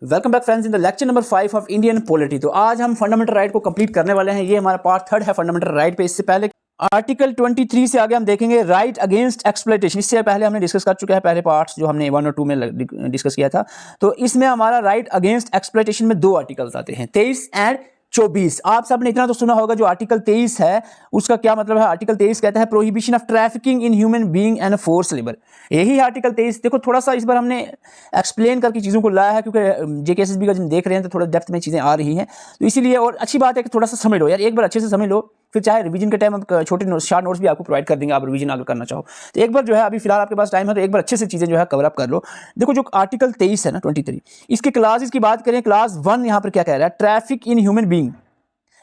Welcome back friends in the lecture number 5 of Indian polity. तो आज हम fundamental right को कंप्लीट करने वाले हैं। ये हमारा पार्ट 3 है फंडामेंटल राइट पे। इससे पहले आर्टिकल 23 से आगे हम देखेंगे राइट अगेंस्ट एक्सप्लॉयटेशन। इससे पहले हमने डिस्कस कर चुके हैं पहले पार्ट्स जो हमने 1 और 2 में डिस्कस किया था। तो इसमें हमारा राइट अगेंस्ट एक्सप्लॉयटेशन में 2 आर्टिकल्स आते हैं, 23 एंड 24। आप सबने इतना तो सुना होगा जो आर्टिकल 23 है उसका क्या मतलब है। आर्टिकल 23 कहता है prohibition of trafficking in human being and force labour. यही आर्टिकल 23। देखो थोड़ा सा इस बार हमने एक्सप्लेन करके चीज़ों को लाया है क्योंकि जेकेएसएसबी का जब देख रहे हैं तो थोड़ा डेप्थ में चीज़ें आ रही हैं, तो इसीलिए। और अच्छी बात है कि थोड़ा सा समझ लो यार, एक बार अच्छे से समझ लो, फिर चाहे रिवीजन के टाइम हम छोटे शार्ट नोट्स भी आपको प्रोवाइड कर देंगे, आप रिवीजन अगर करना चाहो तो। एक बार जो है अभी फिलहाल आपके पास टाइम है तो एक बार अच्छे से चीज़ें जो है कवर अप कर लो। देखो जो आर्टिकल 23 है ना 23, इसके क्लासेस की बात करें, क्लास 1 यहाँ पर क्या कह रहा है, traffic in human being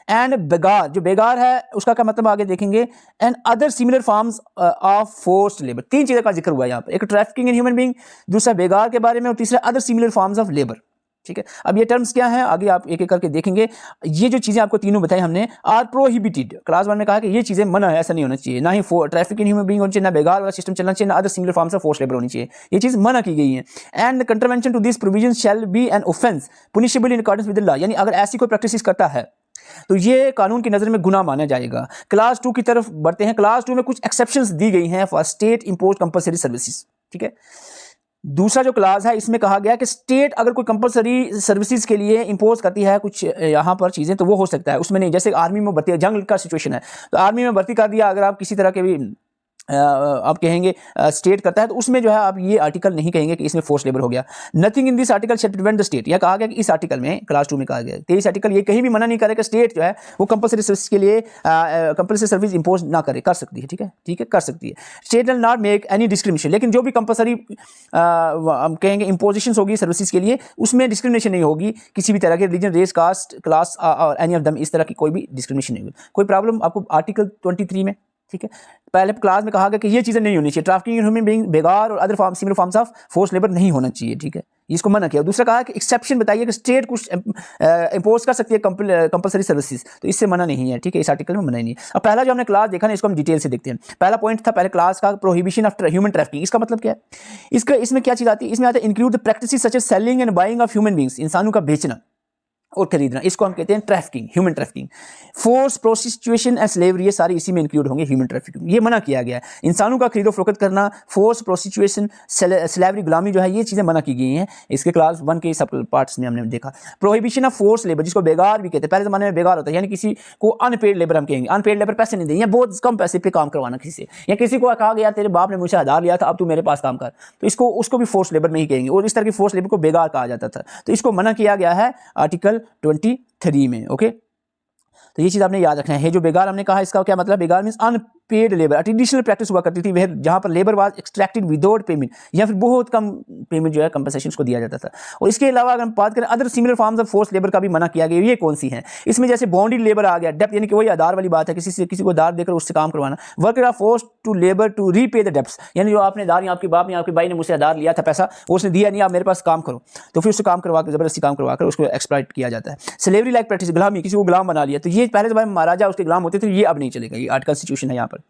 and beggar. जो बेगार है उसका क्या मतलब आगे देखेंगे, and other similar forms of forced labour. 3 चीज़ों का जिक्र हुआ है यहाँ पर, एक ट्रैफिकिंग इन ह्यूमन बीइंग, दूसरा बेगार के बारे में, और तीसरा other similar forms of labour. ठीक है, अब ये टर्म्स क्या हैं आगे आप एक एक करके देखेंगे। ये जो चीज़ें आपको तीनों बताई हमने आर प्रोहिबिटेड। क्लास 1 में कहा कि ये चीज़ें मना है, ऐसा नहीं होना चाहिए, ना ही ट्रैफिक इन ह्यूमन बीइंग होनी चाहिए, ना बेगार वाला सिस्टम चलना चाहिए, ना other similar forms of force labour होनी चाहिए। ये चीज़ मना की गई है। And contravention to this provision shall be an offence punishable in accordance with the law. यानी अगर ऐसी कोई प्रैक्टिस करता है तो ये कानून की नज़र में गुनाह माना जाएगा। क्लास 2 की तरफ बढ़ते हैं। क्लास 2 में कुछ एक्सेप्शंस दी गई हैं for state impose compulsory services. ठीक है, दूसरा जो क्लास है इसमें कहा गया कि स्टेट अगर कोई कंपलसरी सर्विसेज के लिए इंपोज करती है कुछ यहाँ पर चीज़ें तो वो हो सकता है, उसमें नहीं। जैसे आर्मी में भर्ती, जंग का सिचुएशन है तो आर्मी में भर्ती कर दिया, अगर आप किसी तरह के भी आप कहेंगे स्टेट करता है तो उसमें जो है आप ये आर्टिकल नहीं कहेंगे कि इसमें फोर्स लेबर हो गया। Nothing in this article shall prevent the state. यह कहा गया कि इस आर्टिकल में क्लास 2 में कहा गया 23 आर्टिकल ये कहीं भी मना नहीं करे कि स्टेट जो है वो कंपलसरी सर्विस के लिए कंपलसरी सर्विस इंपोज ना करे, कर सकती है। ठीक है, ठीक है, कर सकती है। State will not make any discrimination. लेकिन जो भी कंपलसरी हम कहेंगे इंपोजिशन होगी सर्विसेज के लिए उसमें डिस्क्रिमिनेशन नहीं होगी किसी भी तरह के, रिलीजन, रेस, कास्ट, क्लास और एनी ऑफ दम, इस तरह की कोई भी डिस्क्रिमिनेशन नहीं होगी। कोई प्रॉब्लम आपको आर्टिकल 23 में। ठीक है, पहले क्लास में कहा गया कि ये चीज़ें नहीं होनी चाहिए, ट्रैफिकिंग इन ह्यूमन बीइंग, बेगार और other similar forms of force labour नहीं होना चाहिए। ठीक है, इसको मना किया। दूसरा कहा कि एक्सेप्शन बताइए कि स्टेट कुछ इंपोज कर सकती है कंपलसरी सर्विसेज, तो इससे मना नहीं है। ठीक है, इस आर्टिकल में मना ही नहीं। अब पहला जो हमने क्लास देखा ना इसको हम डिटेल से देखते हैं। पहला पॉइंट था पहले क्लास का प्रोहिबिशन ऑफ ह्यूमन ट्रैफिकिंग। इसका मतलब क्या है, इसमें क्या चीज़ आती है, इसमें आता है include the practices such as selling and buying of human beings, इंसानों का बेचना और खरीदना, इसको हम कहते हैं trafficking, human trafficking. Force, prostitution and slavery, ये सारे इसी में इंक्लूड होंगे ह्यूमन ट्रैफिकिंग। ये मना किया गया है। इंसानों का खरीदो फरोख्त करना, फोर्स, प्रोस्टिट्यूशन, स्लेवरी, गुलामी जो है ये चीज़ें मना की गई हैं। इसके क्लास 1 के सब पार्ट्स में हमने देखा। प्रोहिबिशन ऑफ फोर्स लेबर, जिसको बेगार भी कहते हैं, पहले ज़माने में बेगार होता है यानी किसी को अनपेड लेबर हम कहेंगे। अनपेड लेबर पैसे नहीं देंगे या बहुत कम पैसे पे काम करवाना किसी से, या किसी को कहा गया तेरे बाप ने मुझसे आधार लिया था अब तू मेरे पास काम कर, तो इसको उसको भी फोर्स लेबर नहीं कहेंगे। और इस तरह की फोर्स लेबर को बेगार कहा जाता था, तो इसको मना किया गया है आर्टिकल 23 में। ओके, तो ये चीज़ आपने याद रखना है। जो बेगार हमने कहा इसका क्या मतलब, beggar means unpaid labour. Traditional practice हुआ करती थी वह जहाँ पर labour was extracted without payment, या फिर बहुत कम पेमेंट जो है कंपनसेशन को दिया जाता था। और इसके अलावा अगर हम बात करें other similar forms of force labour का भी मना किया गया। ये कौन सी हैं, इसमें जैसे बॉन्डेड लेबर आ गया, डेप्थ यानी कि वही आधार वाली बात है, किसी को आधार देकर उससे काम करवाना। Worker are forced to labour to repay the debts, यानी जो आपने आधार, आपके बाप ने आपके भाई ने मुझसे आधार लिया था पैसा, उसने दिया नहीं, आप मेरे पास काम करो, तो फिर उससे काम करवा कर जबरदस्ती काम करवा कर उसको एक्सप्लॉइट किया जाता है। स्लेवरी लाइक प्रैक्टिस, गुलामी, किसी को गुलाम बना लिया, तो ये पहले जब महाराजा उसके गुलाम होते थे, ये अब नहीं चलेगा। ये आर्टिकल सिचुएशन है यहाँ पर।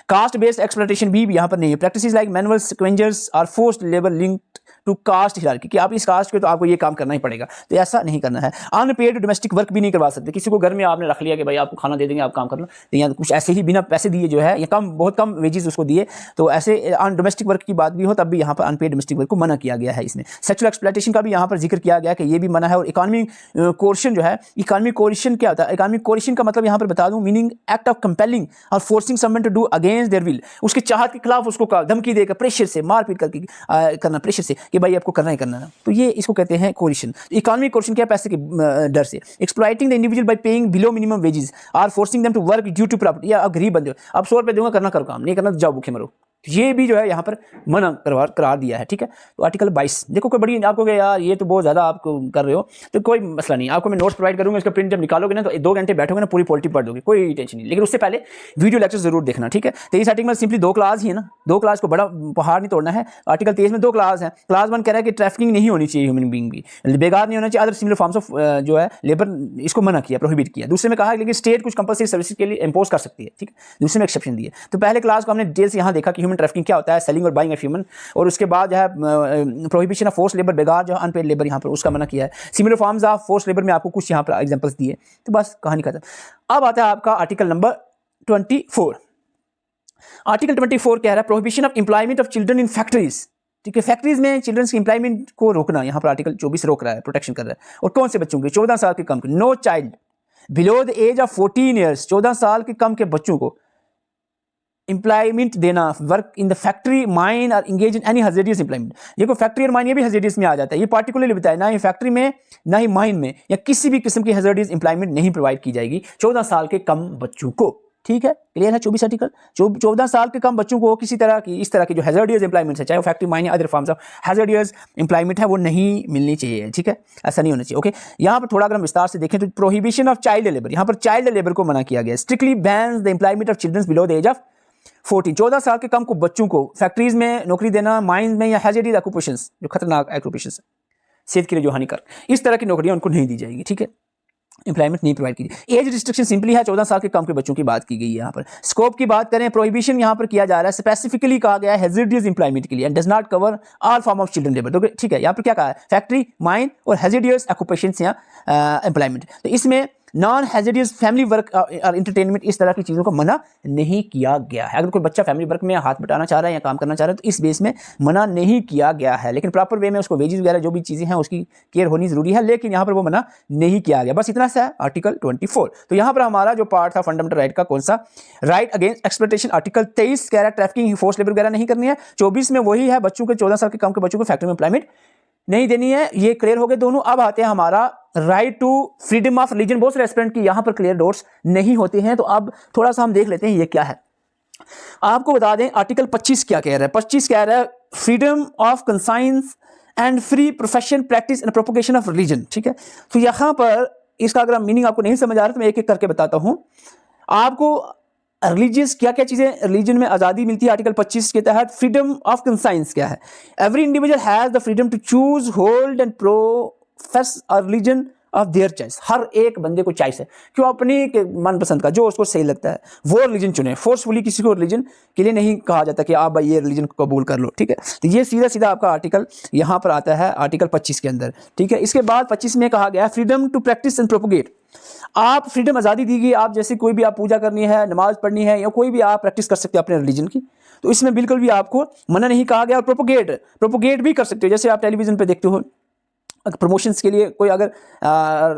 कास्ट बेस्ड एक्सप्लॉयटेशन भी यहाँ पर नहीं है। Practices like manual scavengers or forced labour linked to caste hierarchy, कि आप इस कास्ट के तो आपको ये काम करना ही पड़ेगा, तो ऐसा नहीं करना है। अनपेड डोमेस्टिक वर्क भी नहीं करवा सकते, किसी को घर में आपने रख लिया कि भाई आपको खाना दे देंगे आप काम कर लो, तो यहाँ कुछ ऐसे ही बिना पैसे दिए जो है, या बहुत कम वेजेस उसको दिए, तो ऐसे डोमेस्टिक वर्क की बात भी हो तब भी यहाँ पर अनपेड डोमेस्टिक वर्क को मना किया गया है। इसमें सेक्सुअल एक्सप्लॉयटेशन का भी यहाँ पर जिक्र किया गया कि ये भी मना है। और इकोनॉमिक कोर्शन जो है, इकोनॉमिक कोर्शन क्या होता है, इकोनॉमिक कोर्शन का मतलब यहाँ पर बता दूँ, मीनिंग एक्ट ऑफ कंपेलिंग और forcing someone to do against their will, उसकी चाहत के खिलाफ उसको धमकी देकर प्रेशर से, मारपीट करके करना, प्रेशर से कि भाई आपको करना ही करना है, तो ये इसको कहते हैं कोरिशन। इकोनॉमिक कोरिशन क्या है, पैसे के डर से। Exploiting the individual by paying below minimum wages और forcing them to work due to property, या आप गरीब बंदे हो, अब 100 रुपये दूंगा, करना करो, काम नहीं करना तो जाओ भूखे मरो, ये भी जो है यहाँ पर मना करार दिया है। ठीक है, तो आर्टिकल 22 देखो, कोई बड़ी आपको यार ये तो बहुत ज़्यादा आप कर रहे हो, तो कोई मसला नहीं, आपको मैं नोट्स प्रोवाइड करूँगा, इसका प्रिंट जब निकालोगे ना तो 2 घंटे बैठोगे ना पूरी पॉलिटी पढ़ दोगे, कोई टेंशन नहीं। लेकिन उससे पहले वीडियो लेक्चर जरूर देखना। ठीक है, 23 आर्टिकल में सिंपली 2 क्लास ही है ना, 2 क्लास को बड़ा पहाड़ नहीं तोड़ना है। आर्टिकल 23 में 2 क्लास है। क्लास 1 कह रहा है कि ट्रैफिकिंग नहीं होनी चाहिए, ह्यूमन बीइंग भी बेगार नहीं होना चाहिए, अदर सिमिलर फॉर्म्स ऑफ जो है लेबर, इसको मना किया, प्रोहिबिट किया। दूसरे में कहा लेकिन स्टेट कुछ कंपलसरी सर्विसेज के लिए इंपोज कर सकती है। ठीक है, दूसरे में एक्सेप्शन दिए। तो पहले क्लास को हमने डिटेल से यहाँ देखा कि ह्यूमन ट्रैफिकिंग क्या होता है, सेलिंग और बाइंग ऑफ ह्यूमन, और उसके बाद जो है प्रोहिबिशन ऑफ फोर्स लेबर, बेगार जो है अनपेड लेबर यहाँ पर उसका मना किया है। Similar forms of force labour में आपको कुछ यहाँ पर एग्जांपल्स दिए, तो बस कहानी खत्म। अब आता है आपका आर्टिकल नंबर 24। आर्टिकल 24 कह रहा है prohibition of employment of children in factories. ठीक है, फैक्ट्रीज में चिल्ड्रंस की एम्प्लॉयमेंट को रोकना, यहाँ पर आर्टिकल 24 रोक रहा है, प्रोटेक्शन कर रहा है। और कौन से बच्चों के? 14 साल के कम के। No child below the age of 14 years, 14 साल के कम के बच्चों को एम्प्लॉयमेंट देना, work in the factory, mine और engage in any hazardous employment. ये को फैक्ट्री और माइन ये भी हज़ार्डियस में आ जाता है, ये पार्टिकुलरली बताया, ना ही फैक्ट्री में ना ही माइन में या किसी भी किस्म की हज़ार्डियस एम्प्लॉयमेंट नहीं प्रोवाइड की जाएगी 14 साल के कम बच्चों को। ठीक है, क्लियर है? 24 आर्टिकल। 14 साल के कम बच्चों को किसी तरह की इस तरह की जो हैजर्डियस एम्प्लॉयमेंट है, चाहे वो फैक्ट्री माइन या other forms of hazardous employment है, वो नहीं मिलनी चाहिए। ठीक है, ऐसा नहीं होना चाहिए। ओके, यहाँ पर थोड़ा अगर हम विस्तार से देखें तो प्रोहिबिशन ऑफ चाइल्ड लेबर, यहाँ पर चाइल्ड लेबर को मना किया गया है। Strictly bans the employment of children below the age of 14, 14 साल के कम को बच्चों को फैक्ट्रीज में नौकरी देना, माइंस में या हैजर्डियस ऑक्यूपेशंस जो खतरनाक ऑक्यूपेशंस सेहत के लिए जो हानिकारक, इस तरह की नौकरियां उनको नहीं दी जाएगी। ठीक है, एम्प्लॉयमेंट नहीं प्रोवाइड की। एज रिस्ट्रिक्शन सिंपली है, 14 साल के कम के बच्चों की बात की गई है। यहाँ पर स्कोप की बात करें, प्रोहिबिशन यहाँ पर किया जा रहा है, स्पेसिफिकली कहा गया है हैजर्डियस एम्प्लॉयमेंट के लिए, and does not cover all form of children labour. तो ठीक है, यहाँ पर क्या कहा है? फैक्ट्री, माइन और हैजर्डियस ऑक्यूपेशंस या एम्प्लॉयमेंट। तो इसमें नॉन हैजर्डियस फैमिली वर्क और एंटरटेनमेंट, इस तरह की चीज़ों को मना नहीं किया गया है। अगर कोई बच्चा फैमिली वर्क में हाथ बटाना चाह रहा है या काम करना चाह रहा है तो इस बेस में मना नहीं किया गया है, लेकिन प्रॉपर वे में उसको वेजेस वगैरह जो भी चीज़ें हैं उसकी केयर होनी जरूरी है, लेकिन यहाँ पर वो मना नहीं किया गया। बस इतना सा है आर्टिकल 24। तो यहाँ पर हमारा जो पार्ट था फंडामेंटल राइट का, कौन सा? Right against exploitation. आर्टिकल 23 कह रहा है ट्रैफिकिंग, फोर्स लेबर वगैरह नहीं करनी है। 24 में वही है, बच्चों के 14 साल के कम के बच्चों को फैक्ट्री में एम्प्लॉयमेंट नहीं देनी है। ये क्लियर हो गए दोनों। अब आते हैं हमारा right to freedom of religion. बहुत सारे एस्पिरेंट की यहाँ पर क्लियर डोट्स नहीं होते हैं, तो अब थोड़ा सा हम देख लेते हैं ये क्या है। आपको बता दें आर्टिकल 25 क्या कह रहा है। 25 कह रहा है freedom of conscience and free profession, practice and propagation of religion. ठीक है, तो यहाँ पर इसका अगर मीनिंग आपको नहीं समझ आ रहा तो मैं एक एक करके बताता हूं आपको। रिलीजियस क्या क्या चीज़ें रिलीजन में आज़ादी मिलती है आर्टिकल 25 के तहत। फ्रीडम ऑफ कंसाइंस क्या है? Every individual has the freedom to choose, hold and profess a religion of their choice. हर एक बंदे को चॉइस है कि वो अपनी मनपसंद का जो उसको सही लगता है वो रिलीजन चुने। फोर्सफुली किसी को रिलीजन के लिए नहीं कहा जाता कि आप भाई ये रिलीजन को कबूल कर लो। ठीक है, तो ये सीधा सीधा आपका आर्टिकल यहाँ पर आता है आर्टिकल 25 के अंदर। ठीक है, इसके बाद 25 में कहा गया freedom to practice and propagate. आप फ्रीडम आज़ादी दी गई, आप जैसे कोई भी आप पूजा करनी है, नमाज पढ़नी है या कोई भी आप प्रैक्टिस कर सकते हो अपने रिलीजन की, तो इसमें बिल्कुल भी आपको मना नहीं कहा गया। और प्रोपोगेट भी कर सकते हो, जैसे आप टेलीविजन पे देखते हो प्रमोशंस के लिए कोई अगर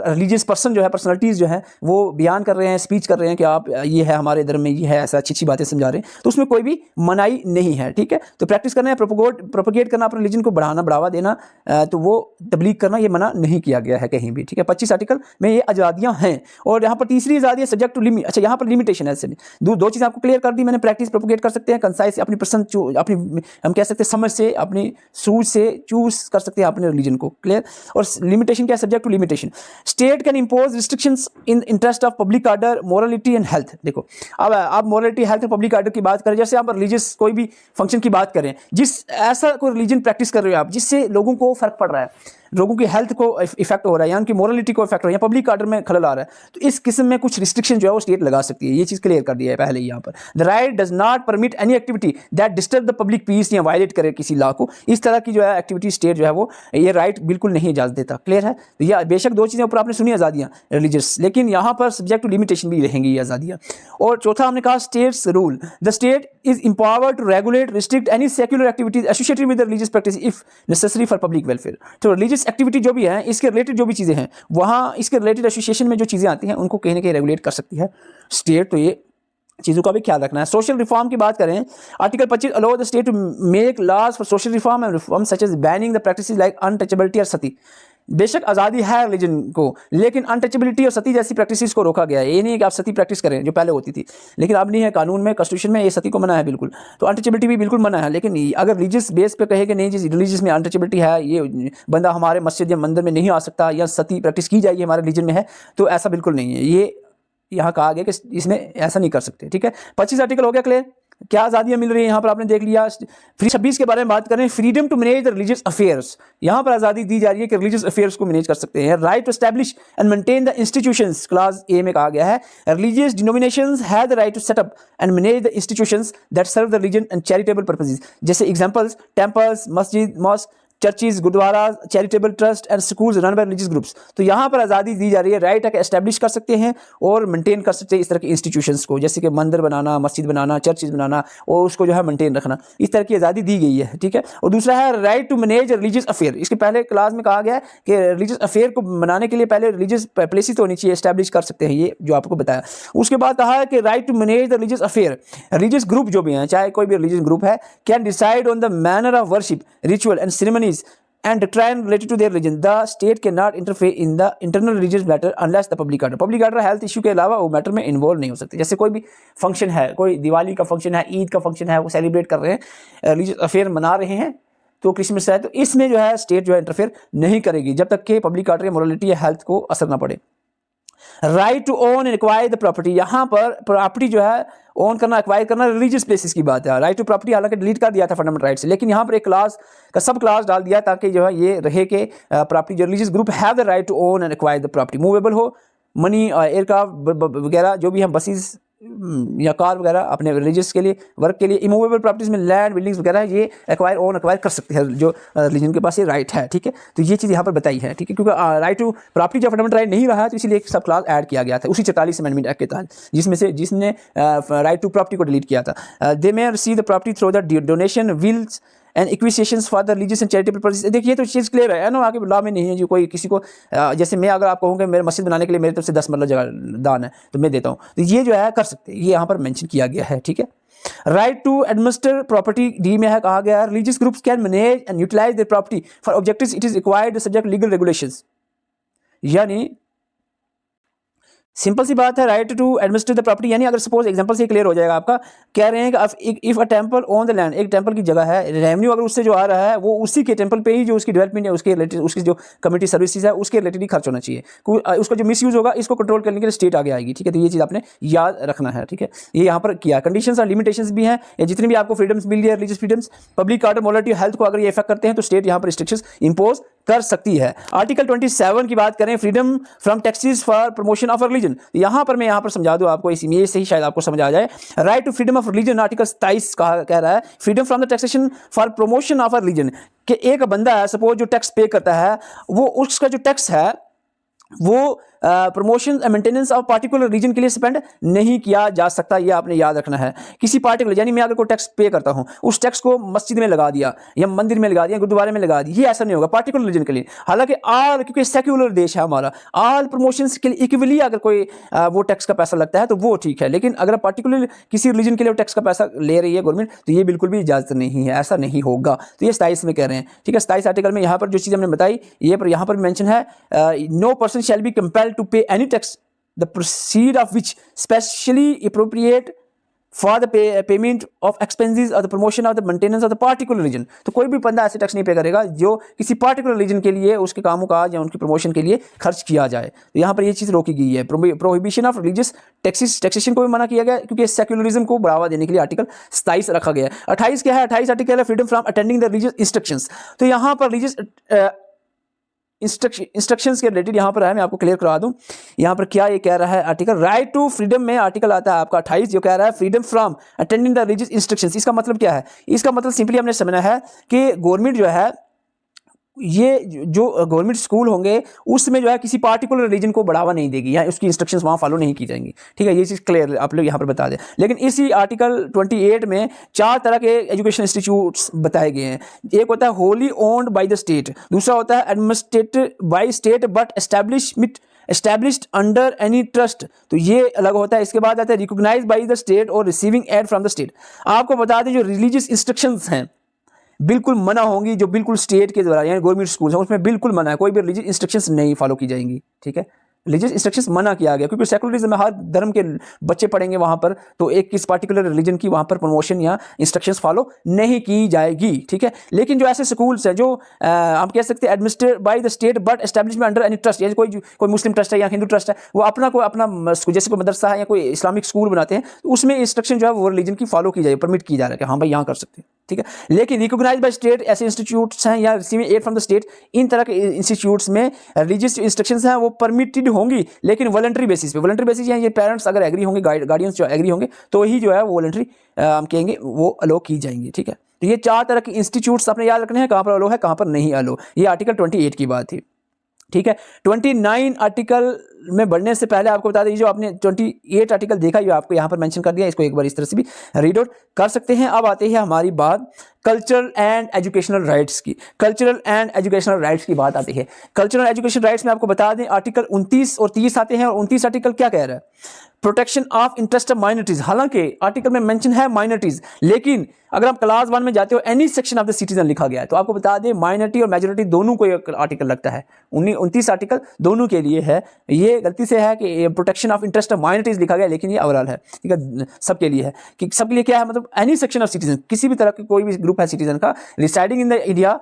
रिलीजियस पर्सन जो है, पर्सनालिटीज़ जो है वो बयान कर रहे हैं, स्पीच कर रहे हैं कि आप ये है हमारे धर्म में ये है, ऐसा अच्छी अच्छी बातें समझा रहे हैं, तो उसमें कोई भी मनाही नहीं है। ठीक है, तो प्रैक्टिस करना है, प्रोपोगेट करना, अपने रिलीजन को बढ़ावा देना, तो वो तबलीग करना, ये मना नहीं किया गया है कहीं भी। ठीक है, 25 आर्टिकल में ये आज़ादियाँ हैं। और यहाँ पर तीसरी आज़ादी है सब्जेक्ट टू लिमिट। अच्छा, यहाँ पर लिमिटेशन है। दो चीज़ें आपको क्लियर कर दी मैंने। प्रैक्टिस प्रोपोगेट कर सकते हैं, कंसाइज से अपनी पसंद, अपनी हम कह सकते हैं समझ से, अपनी सूझ से चूज कर सकते हैं अपने रिलीजन को। क्लियर। और लिमिटेशन क्या है? Subject to limitation. State can impose restrictions in interest of public order, morality and health. देखो अब आप मोरालिटी, हेल्थ और पब्लिक ऑर्डर की बात करें, जैसे आप रिलीजियस कोई भी फंक्शन की बात करें, जिस ऐसा कोई रिलीजन प्रैक्टिस कर रहे हो आप जिससे लोगों को फर्क पड़ रहा है, लोगों की हेल्थ को इफेक्ट हो रहा है या उनकी मोरालिटी को इफेक्ट हो रहा है या पब्लिक ऑर्डर में खलल आ रहा है, तो इस किस्म में कुछ रिस्ट्रिक्शन जो है वो स्टेट लगा सकती है। ये चीज़ क्लियर कर दिया है पहले ही यहाँ पर। The right does not permit any activity that disturb the public piece या वायलेट करे किसी लॉ को। इस तरह की जो है एक्टिविटी स्टेट जो है वो ये राइट बिल्कुल नहीं इजाज़त देता। क्लियर है? तो यह बेशक दो चीज़ें ऊपर आपने सुनी आज़ादियाँ रिलीजियस, लेकिन यहाँ पर सब्जेक्ट टू लिमिटेशन भी रहेंगी ये आज़ादियाँ। और चौथा हमने कहा states rule. The state is empowered to regulate, restrict any secular activities associated with the religious practice if necessary for public welfare। तो religious activity जो भी है, इसके रिलेटेड जो भी चीज़ें हैं, वहाँ इसके रिलेटेड एसोसिएशन में जो चीज़ें आती हैं उनको कहीं ना कहीं रेगुलेट कर सकती है स्टेट। तो ये चीज़ों का भी ख्याल रखना है। सोशल रिफॉर्म की बात करें, article 25 allow the state to make laws for social reform and reform such as banning the practices like untouchability और सती। बेशक आज़ादी है रिलीजन को, लेकिन अनटचेबिलिटी और सती जैसी प्रैक्टिसेस को रोका गया है। ये नहीं है कि आप सती प्रैक्टिस करें जो पहले होती थी, लेकिन अब नहीं है, कानून में, कॉन्स्टिट्यूशन में ये सती को मना है बिल्कुल। तो अनटचेबिलिटी भी बिल्कुल मना है। लेकिन अगर रिलीजियस बेस पे कहे कि नहीं जी रिलीजियस में अनटचेबिलिटी है, ये बंदा हमारे मस्जिद या मंदिर में नहीं आ सकता या सती प्रैक्टिस की जाएगी हमारे रिलीजन में है, तो ऐसा बिल्कुल नहीं है। ये यहाँ कहा गया कि इसमें ऐसा नहीं कर सकते। ठीक है, 25 आर्टिकल हो गया क्लियर। क्या आज़ादियाँ मिल रही हैं यहाँ पर आपने देख लिया। 26 के बारे में बात करें, freedom to manage the religious affairs, यहाँ पर आज़ादी दी जा रही है कि रिलीजियस अफेयर्स को मैनेज कर सकते हैं। Right to establish and maintain the institutions, class A में कहा गया है religious denominations have the right to set up and manage the institutions that serve the religion and charitable purposes. जैसे examples temples, मस्जिद, mosque, churches, gurdwara, charitable trust and schools run by religious groups. तो यहाँ पर आज़ादी दी जा रही है, right है कि एस्टैब्लिश कर सकते हैं और मेंटेन कर सकते हैं इस तरह के इंस्टीट्यूशंस को, जैसे कि मंदिर बनाना, मस्जिद बनाना, चर्चिज बनाना और उसको जो है मेंटेन रखना, इस तरह की आज़ादी दी गई है, ठीक है। और दूसरा है right to manage religious affair. इसके पहले क्लास में कहा गया है कि रिलीजियस अफेयर को मनाने के लिए पहले रिलीजियस प्लेसेस होनी चाहिए, एस्टैब्लिश कर सकते हैं, ये जो आपको बताया। उसके बाद कहा है कि right to manage the religious affair, religious group जो भी हैं, चाहे कोई भी रिलीजियस ग्रुप है, can decide on the manner of worship, ritual and ceremonies and doctrine related to their religion. The state cannot interfere in the internal religious matter unless the public order. Public order health issue के अलावा वो matter में involve नहीं हो सकते। जैसे कोई भी फंक्शन है, कोई दिवाली का फंक्शन है, ईद का फंक्शन है, वो सेलिब्रेट कर रहे हैं, रिलीजियस अफेयर मना रहे हैं, तो क्रिसमस है, तो इसमें जो है स्टेट जो है इंटरफेयर नहीं करेगी जब तक कि पब्लिक ऑर्डर या मोरालिटी या हेल्थ को असर ना पड़े। Right to own and acquire the property, यहाँ पर प्रॉपर्टी जो है ओन करना, एक्वायर करना रिलीजियस प्लेसेस की बात है। राइट टू प्रॉपर्टी हालांकि डिलीट कर दिया था फंडामेंटल राइट से, लेकिन यहाँ पर एक क्लास का सब क्लास डाल दिया ताकि जो है ये रहे कि प्रॉपर्टी जो religious group have the right to own and acquire the property, movable हो, मनी, एयरक्राफ्ट वगैरह जो भी हम बसेस या कार वगैरह अपने रिलीजियस के लिए, वर्क के लिए, इमूवेबल प्रॉपर्टीज में लैंड, बिल्डिंग्स वगैरह ये एक्वायर कर सकते हैं जो रिलीजन के पास ये राइट है, ठीक है। तो ये चीज़ यहाँ पर बताई है, ठीक है, क्योंकि राइट टू प्रॉपर्टी जो फंडामेंटल राइट नहीं रहा है, तो इसीलिए एक सब क्लास ऐड किया गया था उसी 44 अमेंडमेंट एक्ट के तहत, जिसने राइट टू प्रॉपर्टी को डिलीट किया था। They may receive the property through the donation, wills and acquisitions for the religious and charitable purposes. देखिए तो चीज़ क्लियर है ना, आगे लॉ में नहीं है जो कोई किसी को जैसे मैं अगर आप कहूँगा मेरे मस्जिद बनाने के लिए मेरी तरफ से 10 मरला जगह दान है तो मैं देता हूँ, तो ये जो है कर सकते हैं, ये यहाँ पर मेंशन किया गया है, ठीक है। Right to administer property D में है कहा गया religious groups can manage and utilize their property for objectives it is required subject legal regulations. यानी सिंपल सी बात है, right to administer the property, यानी अगर सपोज एग्जांपल से क्लियर हो जाएगा आपका, कह रहे हैं कि if a temple on the land, एक टेंपल की जगह है, रेवेन्यू अगर उससे जो आ रहा है वो उसी के टेंपल पे ही जो उसकी डेवलपमेंट है उसके रिलेटेड, उसकी जो कम्युनिटी सर्विसेज है उसके रिलेटेड ही खर्च होना चाहिए। उसका जो मिसयूज होगा इसको कंट्रोल करने के लिए स्टेट आगे आएगी, ठीक है। तो ये चीज़ आपने याद रखना है, ठीक है। ये यहाँ पर किया कंडीशंस और लिमिटेशंस भी हैं, या जितनी भी आपको फ्रीडम्स मिल रही है religious freedoms, public order, morality, health को अगर ये इफेक्ट करते हैं तो स्टेट यहाँ पर रिस्ट्रिक्शंस इंपोज कर सकती है। आर्टिकल 27 की बात करें, freedom from taxes for promotion of religion, यहाँ पर मैं यहाँ पर समझा दूं आपको, इस इमेज से ही शायद आपको समझ आ जाए। Right to freedom of religion, article 27 कह रहा है freedom from the taxation for promotion of a religion, कि एक बंदा है सपोज जो टैक्स पे करता है, वो उसका जो टैक्स है वो promotion maintenance of particular reason के लिए स्पेंड नहीं किया जा सकता, ये आपने याद रखना है। किसी पार्टिकुलर, यानी मैं अगर कोई टैक्स पे करता हूं, उस टैक्स को मस्जिद में लगा दिया या मंदिर में लगा दिया, गुरुद्वारे में लगा दिया, ये ऐसा नहीं होगा पार्टिकुलर रीजन के लिए। हालांकि ऑल, क्योंकि सेक्युलर देश है हमारा, ऑल प्रमोशंस के लिए इक्वली अगर कोई वो टैक्स का पैसा लगता है तो वो ठीक है, लेकिन अगर पार्टिकुलर किसी रीजन के लिए टैक्स का पैसा ले रही है गवर्नमेंट तो ये बिल्कुल भी इजाजत नहीं है, ऐसा नहीं होगा। तो ये 27 में कह रहे हैं, ठीक है। 27 आर्टिकल में यहाँ पर जो चीज़ हमने बताई, ये पर यहाँ पर मेंशन है, no person shall be compelled to pay any tax the proceed of which specially appropriate for the payment of expenses or the promotion of the maintenance of the particular region। तो कोई भी बंदा ऐसे tax नहीं पे करेगा जो किसी पार्टिकुलर रीजन के लिए उसके कामों का या उनकी प्रमोशन के लिए खर्च किया जाए। तो यहाँ पर ये चीज़ रोकी गई है। प्रोहिबिशन ऑफ रिलीजियस टैक्सेशन को भी मना किया गया क्योंकि सेक्युलरिज्म को बढ़ावा देने के लिए आर्टिकल 27 रखा गया है। 28 क्या है? 28 आर्टिकल है freedom from attending the religious instructions. तो यहाँ पर रिलीजियस इंस्ट्रक्शंस के रिलेटेड यहाँ पर है, मैं आपको क्लियर करवा दूं। यहाँ पर क्या ये कह रहा है आर्टिकल, राइट टू फ्रीडम में आर्टिकल आता है आपका 28 जो कह रहा है freedom from attending the religious instructions. इसका मतलब क्या है? इसका मतलब सिंपली हमने समझना है कि गवर्नमेंट जो है, ये जो गवर्नमेंट स्कूल होंगे उसमें जो है किसी पार्टिकुलर रीजन को बढ़ावा नहीं देगी या उसकी इंस्ट्रक्शंस वहाँ फॉलो नहीं की जाएंगी, ठीक है। ये चीज़ क्लियर आप लोग यहाँ पर बता दें। लेकिन इसी आर्टिकल 28 में 4 तरह के एजुकेशन इंस्टीट्यूट्स बताए गए हैं। एक होता है wholly owned by the state, दूसरा होता है administrated by state but established under any trust, तो ये अलग होता है। इसके बाद आता है रिकॉग्नाइज्ड बाय द स्टेट और receiving aid from the state. आपको बता दें जो रिलीजियस इंस्ट्रक्शंस हैं बिल्कुल मना होंगी, जो बिल्कुल स्टेट के द्वारा यानी गवर्नमेंट स्कूल हैं उसमें बिल्कुल मना है, कोई भी रिलीजियस इंस्ट्रक्शंस नहीं फॉलो की जाएंगी, ठीक है। रिलीजियस इंस्ट्रक्शंस मना किया गया, क्योंकि सेकुलरिज्म में हर धर्म के बच्चे पढ़ेंगे वहाँ पर, तो एक किस पार्टिकुलर रिलीजन की वहाँ पर प्रमोशन या इंस्ट्रक्शंस फॉलो नहीं की जाएगी, ठीक है। लेकिन जो ऐसे स्कूल्स हैं जो हम कह सकते हैं administrated bye the state but established under any trust, जैसे कोई मुस्लिम ट्रस्ट है या हिंदू ट्रस्ट है, वो अपना जैसे कोई मदरसा है या कोई इस्लामिक स्कूल बनाते हैं, तो उसमें इंस्ट्रक्शन जो है वो रिलीजन की फॉलो की जाए, परमिट की जा रहा है कि हाँ भाई यहाँ कर सकते हैं, ठीक है। लेकिन रिकॉग्नाइज बाय स्टेट ऐसे इंस्टीट्यूट्स हैं या receiving aid from the state, इन तरह के इंस्टीट्यूट्स में रिलीजियस इंस्ट्रक्शंस हैं वो परमिटेड होंगी, लेकिन वॉलंटरी बेसिस पे। वॉलंटरी बेसिस या ये पेरेंट्स अगर एग्री होंगे, गार्डियंस जो एग्री होंगे, तो ही जो है वो वॉलंटरी हम कहेंगे वो अलो की जाएंगी, ठीक है। तो ये 4 तरह के इंस्टीट्यूट्स आपने याद रखने हैं, कहाँ पर अलो है कहाँ पर नहीं अलो। ये आर्टिकल 28 की बात थी, ठीक है। 29 आर्टिकल में बढ़ने से पहले आपको बता दें, जो आपने 28 आर्टिकल देखा, ये आपको यहाँ पर मेंशन कर दिया, इसको एक बार इस तरह से भी रीड आउट कर सकते हैं। अब आते हैं हमारी बात कल्चरल एंड एजुकेशनल राइट्स की। कल्चरल एंड एजुकेशनल राइट्स की बात आती है। कल्चरल एजुकेशन राइट्स में आपको बता दें आर्टिकल 29 और 30 आते हैं। और 29 आर्टिकल क्या कह रहा है? Protection of interest of minorities. हालांकि आर्टिकल में मेंशन है माइनॉरिटीज, लेकिन अगर आप क्लास 1 में जाते हो any section of the citizen लिखा गया है, तो आपको बता दें माइनॉरिटी और मेजॉरिटी दोनों को एक आर्टिकल लगता है। 29 आर्टिकल दोनों के लिए है। ये गलती से है कि protection of interest of minorities लिखा गया, लेकिन ये ओवरऑल है, ठीक है, सबके लिए है। कि सबके लिए क्या है, मतलब एनी सेक्शन ऑफ सिटीजन, किसी भी तरह का कोई भी ग्रुप है सिटीजन का, residing in the India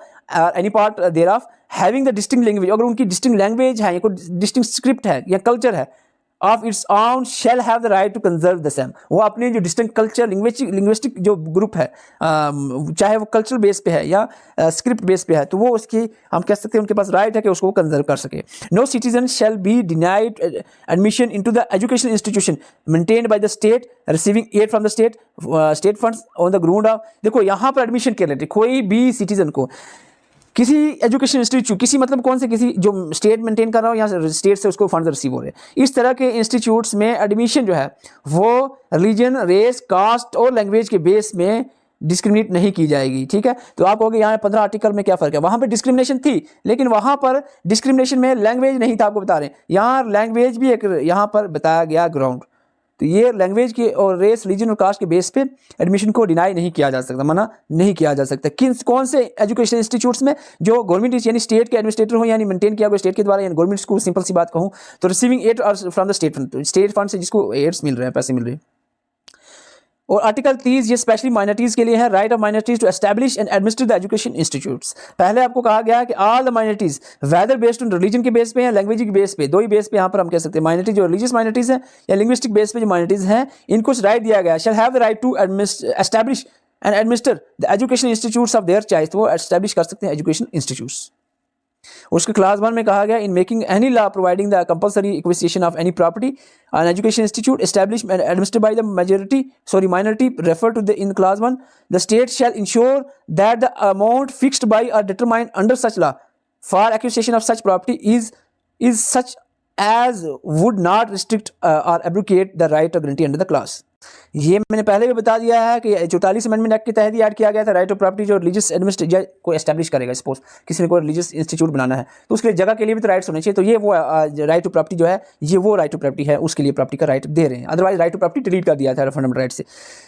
any part thereof having the distinct language, अगर उनकी डिस्टिंक्ट लैंग्वेज है या कोई डिस्टिंक्ट स्क्रिप्ट है या कल्चर है, of its own shall have the right to conserve the same. वो अपने जो डिस्टिंक्ट कल्चर लिंग्विस्टिक जो ग्रुप है, चाहे वो कल्चरल बेस पे है या स्क्रिप्ट बेस पे है, तो वो उसकी हम कह सकते हैं उनके पास राइट है कि उसको कंजर्व कर सके। No citizen shall be denied admission into the education institution maintained by the state receiving aid from the state funds on the ground of. देखो यहाँ पर एडमिशन के लिए कोई भी सिटीजन को किसी एजुकेशन इंस्टीट्यूट, किसी मतलब कौन से, किसी जो स्टेट मेंटेन कर रहा हो या स्टेट से उसको फंड्स रिसीव हो रहे हैं, इस तरह के इंस्टीट्यूट्स में एडमिशन जो है वो रिलीजन, रेस, कास्ट और लैंग्वेज के बेस में डिस्क्रिमिनेट नहीं की जाएगी, ठीक है। तो आप कहोगे यहाँ 15 आर्टिकल में क्या फ़र्क है? वहाँ पर डिस्क्रिमिनेशन थी, लेकिन वहाँ पर डिस्क्रिमिनेशन में लैंग्वेज नहीं था, आपको बता रहे हैं। यहाँ लैंग्वेज भी एक यहाँ पर बताया गया ग्राउंड, तो ये लैंग्वेज की और रेस, रिलीजन और कास्ट के बेस पे एडमिशन को डिनाई नहीं किया जा सकता, मना नहीं किया जा सकता। कौन से एजुकेशन इंस्टीट्यूट्स में? जो गवर्नमेंट यानी स्टेट के एडमिनिस्ट्रेटर हो, यानी मेंटेन किया गया स्टेट के द्वारा, यानी गवर्नमेंट स्कूल, सिंपल सी बात कहूँ तो receiving aid from the state fund, state fund से जिसको एड्स मिल रहे हैं, पैसे मिल रहे हैं। और आर्टिकल 30 ये स्पेशली माइनॉरिटीज के लिए है। Right of minorities to establish and administer the education institutes. पहले आपको कहा गया है कि all the minorities whether based on religion के बेस पे या लैंग्वेज के बेस पे, दो ही बेस पे यहाँ पर हम कह सकते हैं माइनॉरिटी, जो रिलीजियस माइनॉरिटीज है या लिंग्विस्टिक बेस पे जो माइनॉरिटीज हैं, इनको राइट दिया गया है, shall have the right to establish and administer the education institutes of their choice. तो वो एस्टैब्लिश कर सकते हैं एजुकेशन इंस्टीट्यूट्स। उसके क्लास 1 में कहा गया in making any law providing the compulsory acquisition of any property an education institute established and administered by the minority refer to the in clause 1 the state shall ensure that the amount fixed by और determined under such law for acquisition of such property is such as would not restrict और abrogate the right of guarantee under the clause. ये मैंने पहले भी बता दिया है कि 44 अमेंडमेंट एक्ट के तहत ही ऐड किया गया था। राइट ऑफ प्रॉपर्टी जो रिलीजियस एडमिनिस्ट्रेशन को एस्टैब्लिश करेगा, सपोज किसी ने कोई रिलीजियस इंस्टीट्यूट बनाना है तो उसके लिए जगह के लिए भी तो राइट्स होने चाहिए। तो ये वो राइट टू प्रॉपर्टी जो है, ये वो राइट टू प्रॉपर्टी है, उसके लिए प्रॉपर्टी का राइट दे रहे हैं। Otherwise right to property delete कर दिया था फंडामेंटल राइट से।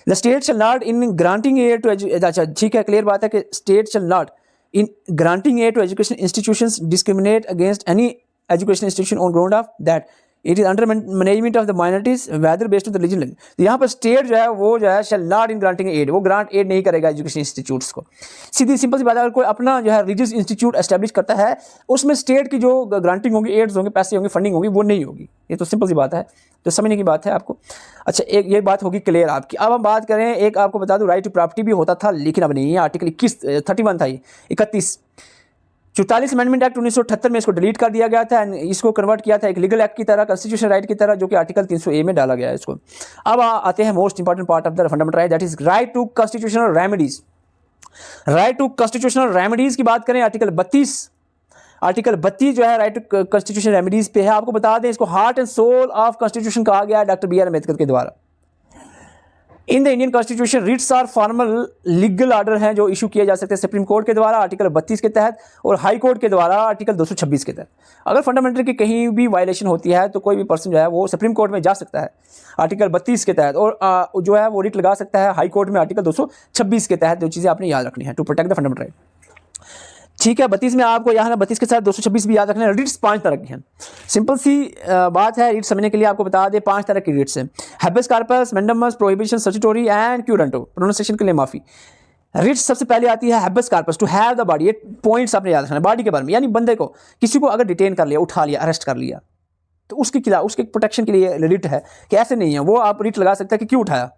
The state shall not in granting aid to, अच्छा ठीक है, क्लियर बात है कि state shall not in granting aid to education institutions discriminate against any education institution on ground of that it is under management of the minorities whether based on the religion. तो यहाँ पर state जो है वो जो है शैल not in granting add, वो grant add नहीं करेगा एजुकेशन इंस्टीट्यूट्स को। सीधी सिंपल सी बात है, अगर कोई अपना जो है रिलीजियस इंस्टीट्यूट एस्टैब्लिश करता है, उसमें स्टेट की जो ग्रांटिंग होगी, एड्स होंगे, पैसे होंगे, फंडिंग होगी, वो नहीं होगी। ये तो सिंपल सी बात है, तो समझने की बात है आपको। अच्छा, एक ये बात होगी क्लियर आपकी। अब हम बात करें, एक आपको बता दूँ राइट टू प्रॉपर्टी भी होता था, लेकिन अब नहीं है। आर्टिकल 31 था, ये 31 44 अमेंडमेंट एक्ट 1978 में इसको डिलीट कर दिया गया था, इसको कन्वर्ट किया था एक लीगल एक्ट की तरह, कॉन्स्टिट्यूशन राइट की तरह, जो कि आर्टिकल 300A में डाला गया है इसको। अब आते हैं most important part of the fundamental right, that is right to constitutional remedies. Right to constitutional remedies की बात करें, आर्टिकल 32 जो है राइट टू कॉन्स्टिट्यूशनल रेमेडीज पे है। आपको बता दें, इसको heart and soul of constitution कहा गया है डॉक्टर BR अम्बेडकर के द्वारा। In the Indian constitution writs are formal legal order हैं जो इशू किए जा सकते हैं सुप्रीम कोर्ट के द्वारा आर्टिकल 32 के तहत और हाई कोर्ट के द्वारा आर्टिकल 226 के तहत। अगर फंडामेंटल की कहीं भी वायलेशन होती है तो कोई भी पर्सन जो है वो सुप्रीम कोर्ट में जा सकता है आर्टिकल 32 के तहत, और जो है वो रिट लगा सकता है हाई कोर्ट में आर्टिकल 226 के तहत। जो चीज़ें आपने याद रखनी है to protect the fundamental right. ठीक है। 32 में आपको यहाँ 32 के साथ 226 भी याद रखना है। रिट्स 5 तरह की हैं। सिंपल सी बात है, रिट्स समझने के लिए आपको बता दें 5 तरह की रिट्स हैं। Habeas corpus, mandamus, prohibition, statutory and quo warranto. Pronunciation के लिए माफी। रिट्स सबसे पहले आती है habeas corpus, to have the body. ये पॉइंट्स आपने याद रखना है बॉडी के बारे में, यानी बंदे को, किसी को अगर डिटेन कर लिया, उठा लिया, अरेस्ट कर लिया, तो उसके खिलाफ, उसके प्रोटेक्शन के लिए रिट है कि ऐसे नहीं है। वो आप रिट लगा सकते हैं कि क्यों उठाया,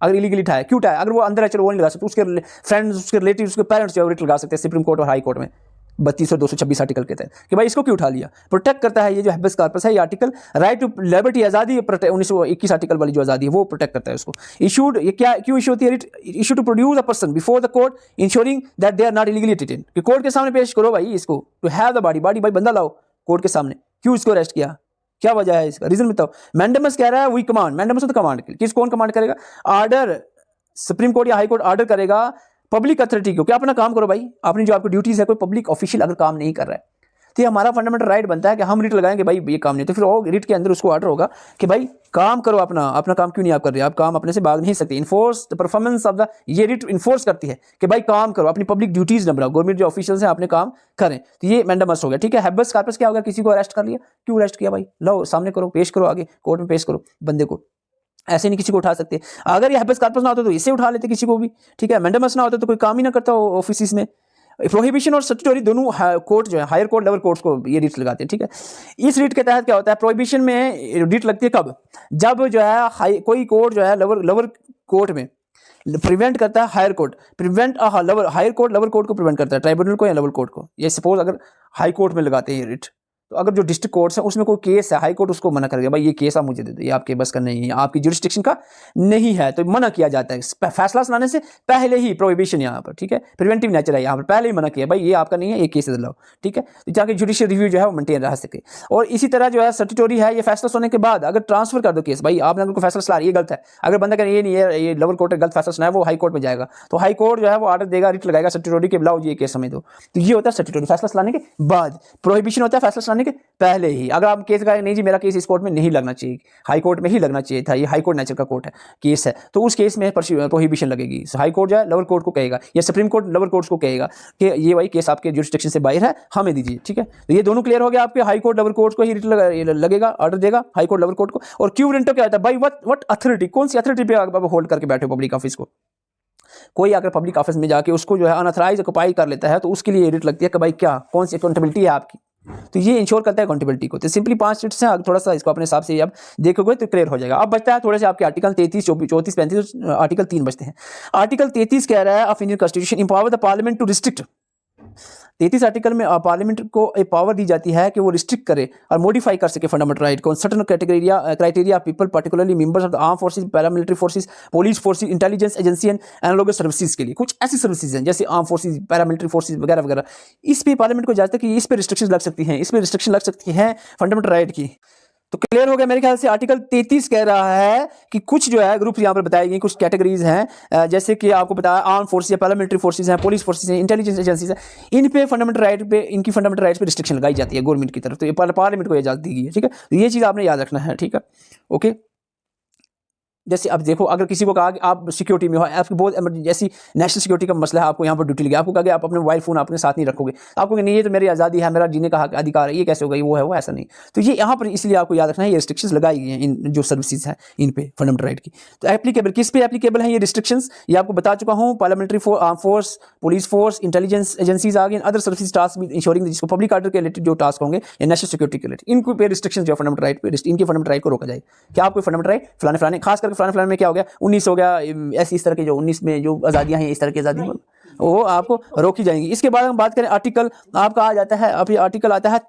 अगर इलीगली उठाया क्यों उठाया। अगर वो अंदर है चलो वो नहीं लगा सकते, उसके फ्रेंड्स, उसके रिलेटिव, उसके पेरेंट्स जो रिट लगा सकते हैं सुप्रीम कोर्ट और हाई कोर्ट में 32 और 226 आर्टिकल के तहत कि भाई इसको क्यों उठा लिया। प्रोटेक्ट करता है ये जो हैबेस कॉर्पस है ये आर्टिकल। राइट टू लिबर्टी, आज़ादी, 1921 आर्टिकल वाली जो आज़ादी है वो प्रोटेक्ट करता है उसको। इशूड, ये क्या क्यों इशू होती है writ? Issue to produce a person before the court ensuring that they are not illegally detain, कि कोर्ट के सामने पेश करो भाई इसको। To have the body, body भाई बंदा लाओ कोर्ट के सामने, क्यों इसको अरेस्ट किया, क्या वजह है इसका, रीजन बताओ। मैंडेमस कह रहा है वी कमांड, मैंडेमस तो कमांड के लिए, किस कौन कमांड करेगा? ऑर्डर, सुप्रीम कोर्ट या हाई कोर्ट ऑर्डर करेगा पब्लिक अथॉरिटी को, क्या अपना काम करो भाई, आपने जो आपकी ड्यूटीज है, कोई पब्लिक ऑफिशियल अगर काम नहीं कर रहा है तो ये हमारा फंडामेंटल राइट बनता है कि हम रिट लगाएंगे भाई ये काम नहीं, तो फिर वो रिट के अंदर उसको ऑर्डर होगा कि भाई काम करो अपना, अपना काम क्यों नहीं आप कर रहे, आप काम अपने से भाग नहीं सकते। Enforce the performance of the, ये रिट इन्फोर्स करती है कि भाई काम करो, अपनी पब्लिक ड्यूटीज न बनाओ, गवर्नमेंट जो ऑफिशियल्स हैं अपने काम करें। तो ये मैंडेमस हो गया, ठीक है। हैबेस कॉर्पस क्या होगा? किसी को अरेस्ट कर लिया, क्यों अरेस्ट किया भाई, लो सामने करो, पेश करो, आगे कोर्ट में पेश करो बंदे को, ऐसे नहीं किसी को उठा सकते। अगर ये हैबेस कॉर्पस ना होता तो इससे उठा लेते किसी को भी, ठीक है। मैंडेमस ना होता तो कोई काम ही ना करता ऑफिस में। प्रोहिबिशन और स्टैट्यूटोरी दोनों कोर्ट जो है, हायर कोर्ट, लोअर कोर्ट्स को ये रिट लगाते हैं, ठीक है। इस रिट के तहत क्या होता है? प्रोहिबिशन में रिट लगती है कब? जब जो है कोई कोर्ट जो है लोअर कोर्ट में प्रिवेंट करता है higher court, prevent lower, higher court lower court को प्रिवेंट करता है, ट्राइब्यूनल को या लोअर कोर्ट को। ये सपोज अगर हाई कोर्ट में लगाते हैं ये रिट, तो अगर जो डिस्ट्रिक्ट कोर्ट्स है उसमें कोई केस है, हाई कोर्ट उसको मना कर दिया भाई ये केस आप मुझे दे दो, ये आपके बस का नहीं है, आपकी जुरिस्डिक्शन का नहीं है, तो मना किया जाता है फैसला सुनाने से पहले ही। प्रोहिबिशन यहाँ पर, ठीक है, प्रिवेंटिव नेचर है यहाँ पर, पहले ही मना किया भाई ये आपका नहीं है, ये केस दिलाओ, ठीक है, तो ताकि जुडिशियल रिव्यू जो है वो मेंटेन रह सके। और इसी तरह जो है स्टैट्यूटोरी है, ये फैसला सुनने के बाद अगर ट्रांसफर कर दो केस, भाई आपने अगर कोई फैसला सुना ये गलत है, अगर बंदा कहे ये नहीं है, ये लोअर कोर्ट ने गलत फैसला सुनाया, वो हाई कोर्ट में जाएगा, तो हाई कोर्ट जो है वो ऑर्डर देगा, रिट लगाएगा स्टैट्यूटोरी के, बुलाओ ये केस समझ दो। तो ये होता है स्टैट्यूटोरी, फैसला सुनाने के बाद। प्रोहिबिशन होता है फैसला सुनाने के पहले ही। अगर आप केस कहें नहीं जी मेरा केस इस कोर्ट में नहीं लगना चाहिए, हाई कोर्ट में ही लगना चाहिए था, ये हाई कोर्ट नेचर का कोर्ट है, केस है, तो उस केस में प्रोहिबिशन लगेगी। हाई कोर्ट जो है लोअर कोर्ट को कहेगा या सुप्रीम कोर्ट लोअर कोर्ट्स को कहेगा कि ये भाई केस आपके जुरिस्डिक्शन से बाहर है, हमें दीजिए, ठीक है। तो ये दोनों क्लियर हो गया आपके। हाई कोर्ट लोअर कोर्ट को ही रिट लगेगा, ऑर्डर देगा हाई कोर्ट लोअर कोर्ट को। और क्यू रेंटो क्या होता है भाई? व्हाट अथॉरिटी, कौन सी अथॉरिटी पे आप होल्ड करके बैठे हो पब्लिक ऑफिस को? कोई अगर पब्लिक ऑफिस में जाके उसको जो है अनऑथराइज ऑक्युपाई कर लेता है तो उसके लिए रिट लगती है कि भाई क्या, कौन सी अकाउंटेबिलिटी है आपकी, तो ये इंश्योर करता है अकाउंटेबिलिटी को। तो सिंपली 5 रिट्स हैं, थोड़ा सा इसको अपने हिसाब से अब देखोगे तो क्लियर हो जाएगा। अब बचता है थोड़े से आपके आर्टिकल 33, 34, 35, आर्टिकल 3 बचते हैं। आर्टिकल 33 कह रहा है of Indian constitution empower the parliament to restrict. 33 article में पार्लियामेंट को एक पावर दी जाती है कि वो रिस्ट्रिक्ट करे और मॉडिफाई कर सके फंडामेंटल राइट को certain criteria people, particularly members of the arm forces, paramilitary forces, police forces, intelligence agency and analogous services के लिए। कुछ ऐसी सर्विसेज हैं जैसे आर्म फोर्सेस, पैरामिलिट्री फोर्सेस वगैरह वगैरह, इस पे पार्लियामेंट को इजाजत है कि इस पे रिस्ट्रिक्शन लग सकती हैं, इस पे रिस्ट्रिक्शन लग सकती है फंडामेंटल राइट की। तो क्लियर हो गया मेरे ख्याल से। आर्टिकल 33 कह रहा है कि कुछ जो है ग्रुप यहाँ पर बताए गए, कुछ कैटेगरीज हैं, जैसे कि आपको बताया आर्म फोर्सेस, पैरामिलिट्री फोर्सेस हैं, पुलिस फोर्सेस हैं, इंटेलिजेंस एजेंसीज हैं, इन पे फंडामेंटल राइट पे, इनकी फंडामेंटल राइट्स पे रिस्ट्रिक्शन लगाई जाती है गवर्नमेंट की तरफ, तो ये पार्लियामेंट को इजाजत दी गई है, ठीक है। तो ये चीज़ आपने याद रखना है, ठीक है, ओके। जैसे अब देखो अगर किसी को कहा कि आप सिक्योरिटी में हो, आपकी बहुत इमरजेंसी, जैसी नेशनल सिक्योरिटी का मसला है, आपको यहाँ पर ड्यूटी लगी, आपको कहा कि आप अपने मोबाइल फोन अपने साथ नहीं रखोगे, आपको नहीं ये तो मेरी आज़ादी है, मेरा जीने का अधिकार है, ये कैसे होगा, ये वो है वो, ऐसा नहीं। तो ये यहाँ पर इसलिए आपको याद रखना है, ये रिस्ट्रिक्शंस लगाई गई हैं इन जो सर्विसेज हैं इन पे फंडामेंटल राइट की। तो एप्लीकेबल किस पे एप्लीकेबल है ये रिस्ट्रिक्शंस, ये आपको बता चुका हूँ। Parliamentary force, police force, intelligence agencies आ गई, अदर सर्विसेज टास्क भी इंश्योरिंग जिसको पब्लिक ऑर्डर के रिलेटेड जो टास्क होंगे या नेशनल सिक्योरिटी के रिलेटेड, इनको पे रिस्ट्रिक्शन जो फंडामेंटल राइट पे, इनके फंडामेंटल राइट को रोका जाए। क्या आपको फंडामेंटल राइट फलाने खास करके फलाने में क्या हो गया, 19 हो गया, ऐसी इस तरह के जो 19 में जो आज़ादियाँ हैं, इस तरह की आज़ादी वो आपको रोकी जाएंगी। इसके बाद हम बात करें आर्टिकल, आपका आ जाता है, अभी आर्टिकल आता है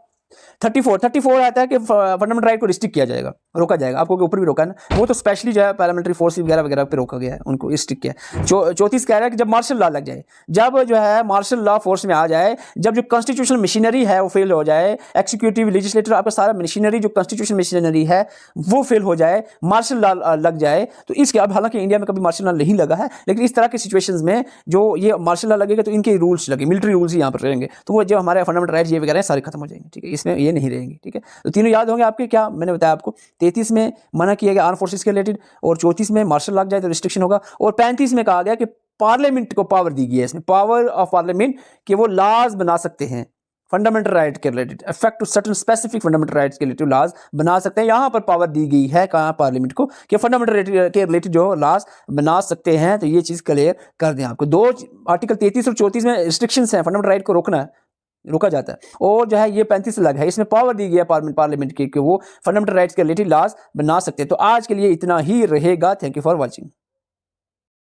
34 आता है कि फंडामेंटल राइट को रिस्ट्रिक्ट किया जाएगा, रोका जाएगा। आपको के ऊपर भी रोका है ना, वो तो स्पेशली जो है पैरामिलिट्री फोर्स वगैरह वगैरह पे रोका गया है, उनको रिस्ट्रिक्ट किया है। 34 कह रहा है कि जब मार्शल लॉ लग जाए, जब जो है मार्शल लॉ फोर्स में आ जाए, जब जो कॉन्स्टिट्यूशनल मशीनरी है वो फेल हो जाए, एक्सिक्यूटिव लेजिस्लेटिव आपका सारा मशीनरी जो कॉन्स्टिट्यूशन मशीनरी है वो फेल हो जाए, मार्शल लॉ लग जाए, तो इसके अब हालांकि इंडिया में कभी मार्शल लॉ नहीं लगा है, लेकिन इस तरह की सिचुएशंस में जो ये मार्शल लॉ लगेगा तो इनके रूल्स लगे, मिलिट्री रूल्स ही यहाँ पर रहेंगे, तो वो जो हमारे फंडामेंटल राइट्स ये वगैरह सारे खत्म हो जाएंगे, ठीक है, इसमें ये नहीं रहेंगे, ठीक है। तो तीनों याद होंगे आपके, क्या मैंने बताया आपको। 33 में मना किया गया आर्म फोर्सेस के रिलेटेड, और 34 में मार्शल लॉ लग जाए तो रिस्ट्रिक्शन होगा, और 35 में कहा गया कि पार्लियामेंट को पावर दी गई है, इसमें पावर ऑफ पार्लियामेंट कि वो लॉज बना सकते हैं फंडामेंटल राइट के related, effect to certain specific fundamental rights के रिलेटेड लॉज बना सकते हैं। यहाँ पर पावर दी गई है कहाँ पार्लियामेंट को कि फंडामेंटल राइट के रिलेटेड जो लॉज बना सकते हैं। तो ये चीज़ क्लियर कर दें आपको। दो आर्टिकल 33 और 34 में रिस्ट्रिक्शंस हैं, फंडामेंटल राइट को रोका जाता है, और जो है ये 35 अलग है, इसमें पावर दी गई है पार्लियामेंट की कि वो फंडामेंटल राइट्स के रिलेटेड लॉज बना सकते हैं। तो आज के लिए इतना ही रहेगा। Thank you for watching.